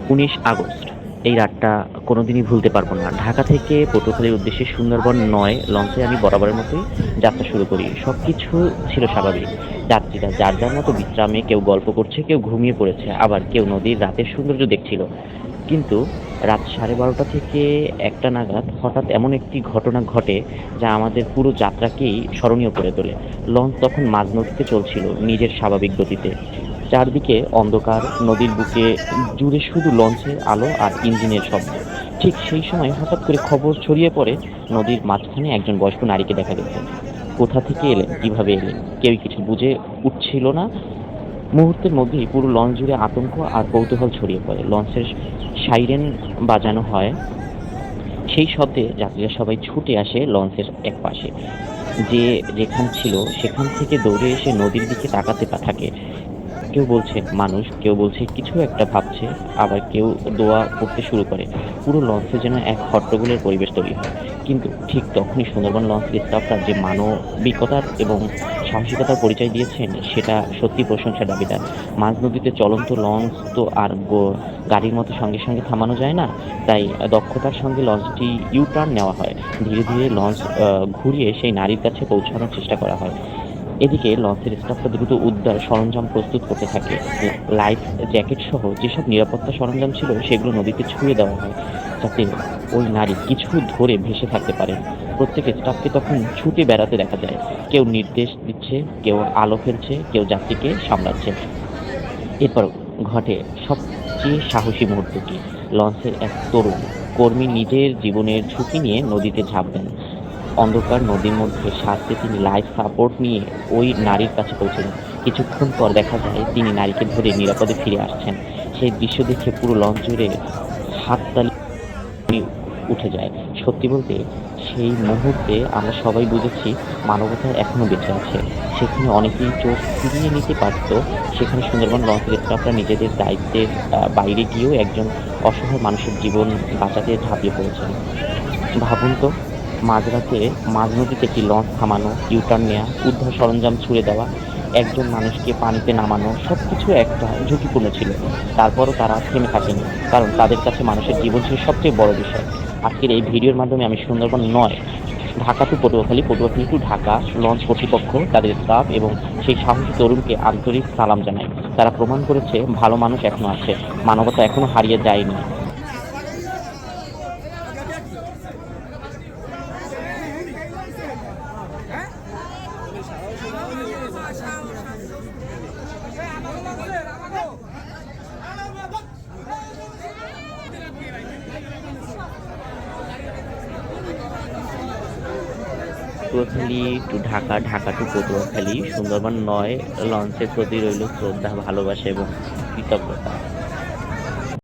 19 August এই রাতটা কোনোদিনই ভুলতে পারবো না। ঢাকা থেকে পটুয়াখালীর উদ্দেশ্যে সুন্দরবন ৯ লঞ্চে আমি বরাবরের মতোই যাত্রা শুরু করি। সবকিছু ছিল স্বাভাবিক। যাত্রীরা যার যার মতো বিশ্রামে, কেউ গল্প করছে, কেউ ঘুমিয়ে পড়েছে, আবার কেউ নদীর রাতের সৌন্দর্য দেখছিল। কিন্তু রাত 12:30 থেকে 1টা নাগাদ হঠাৎ এমন একটি ঘটনা ঘটে যা আমাদের পুরো যাত্রাকেই স্মরণীয় করে তোলে। লঞ্চ তখন মাঝ নদীতে চলছিল নিজের স্বাভাবিক গতিতে। চারদিকে অন্ধকার, নদীর বুকে জুড়ে শুধু লঞ্চের আলো আর ইঞ্জিনের শব্দ। ঠিক সেই সময় হঠাৎ করে খবর ছড়িয়ে পড়ে নদীর মাঝখানে একজন বয়স্ক নারীকে দেখা গেছে। কোথা থেকে এলেন, কিভাবে এলেন, কেউই কিছু বুঝে উঠছিল না। মুহূর্তের মধ্যেই পুরো লঞ্চ জুড়ে আতঙ্ক আর কৌতূহল ছড়িয়ে পড়ে। লঞ্চের সাইরেন বাজানো হয়, সেই শব্দে যাত্রীরা সবাই ছুটে আসে লঞ্চের একপাশে। যে যেখানে ছিল সেখান থেকে দৌড়ে এসে নদীর দিকে তাকাতে থাকে। কেউ বলছে মানুষ, কেউ বলছে কিছু একটা ভাবছে, আবার কেউ দোয়া পড়তে শুরু করে। পুরো লঞ্চে যেন এক হট্টগোলের পরিবেশ তৈরি হয়। কিন্তু ঠিক তখনই সুন্দরবন লঞ্চের স্টাফরা যে মানবিকতার এবং সাহসিকতার পরিচয় দিয়েছেন সেটা সত্যি প্রশংসার দাবিদার। মাঝ নদীতে চলন্ত লঞ্চ তো আর গাড়ির মতো সঙ্গে সঙ্গে থামানো যায় না। তাই দক্ষতার সঙ্গে লঞ্চটি ইউ-টার্ন নেওয়া হয়। ধীরে ধীরে লঞ্চ ঘুরিয়ে সেই নারীর কাছে পৌঁছানোর চেষ্টা করা হয়। এদিকে লঞ্চের স্টাফরা দ্রুত উদ্ধার সরঞ্জাম প্রস্তুত করতে থাকে। লাইফ জ্যাকেট সহ যেসব নিরাপত্তা সরঞ্জাম ছিল সেগুলো নদীতে ছুঁড়ে দেওয়া হয়, যাতে ওই নারী কিছু ধরে ভেসে থাকতে পারেন। প্রত্যেক স্টাফকে তখন ছুটে বেড়াতে দেখা যায়। কেউ নির্দেশ দিচ্ছে, কেউ আলো ফেলছে, কেউ যাত্রীকে সামলাচ্ছে। এরপর ঘটে সবচেয়ে সাহসী মুহূর্তটি। লঞ্চের এক তরুণ কর্মী নিজের জীবনের ঝুঁকি নিয়ে নদীতে ঝাঁপ দেন। অন্ধকার নদীর মধ্যে সাঁতরে তিনি লাইফ সাপোর্ট নিয়ে ওই নারীর কাছে পৌঁছলেন। কিছুক্ষণ পর দেখা যায় তিনি নারীকে ধরে নিরাপদে ফিরে আসছেন। সেই দৃশ্য দেখে পুরো লঞ্চ জুড়ে হাততালি উঠে যায়। সত্যি বলতে সেই মুহূর্তে আমরা সবাই বুঝেছি মানবতা এখনো বেঁচে আছে। সেখানে অনেকেই চোখ ফিরিয়ে নিতে পারত, সেখানে সুন্দরবন লঞ্চের স্টাফরা নিজেদের দায়িত্বের বাইরে গিয়েও একজন অসহায় মানুষের জীবন বাঁচাতে ঝাঁপিয়ে পড়েছেন। ভাবুন তো, মাঝরাতে মাঝ নদীতে একটি লঞ্চ থামানো, ইউ-টার্ন নেয়া, উদ্ধার সরঞ্জাম ছুড়ে দেওয়া, একজন মানুষকে পানিতে নামানো সবকিছু একটা ঝুঁকিপূর্ণ ছিল। তারপরও তারা থেমে থাকেনি, কারণ তাদের কাছে মানুষের জীবন ছিল সবচেয়ে বড় বিষয়। আজকের এই ভিডিওর মাধ্যমে আমি Sundarban ৯ Dhaka to Patuakhali, Patuakhali to Dhaka launch কর্তৃপক্ষ, তাদের স্টাফ এবং সেই সাহসী তরুণকে আন্তরিক সালাম জানাই। তারা প্রমাণ করেছে ভালো মানুষ এখনো আছে, মানবতা এখনো হারিয়ে যায়নি। পটুয়াখালী টু ঢাকা, ঢাকা টু পটুয়াখালী, সুন্দরবন ৯ লঞ্চের প্রতি রইল শ্রদ্ধা, ভালোবাসা এবং কৃতজ্ঞতা।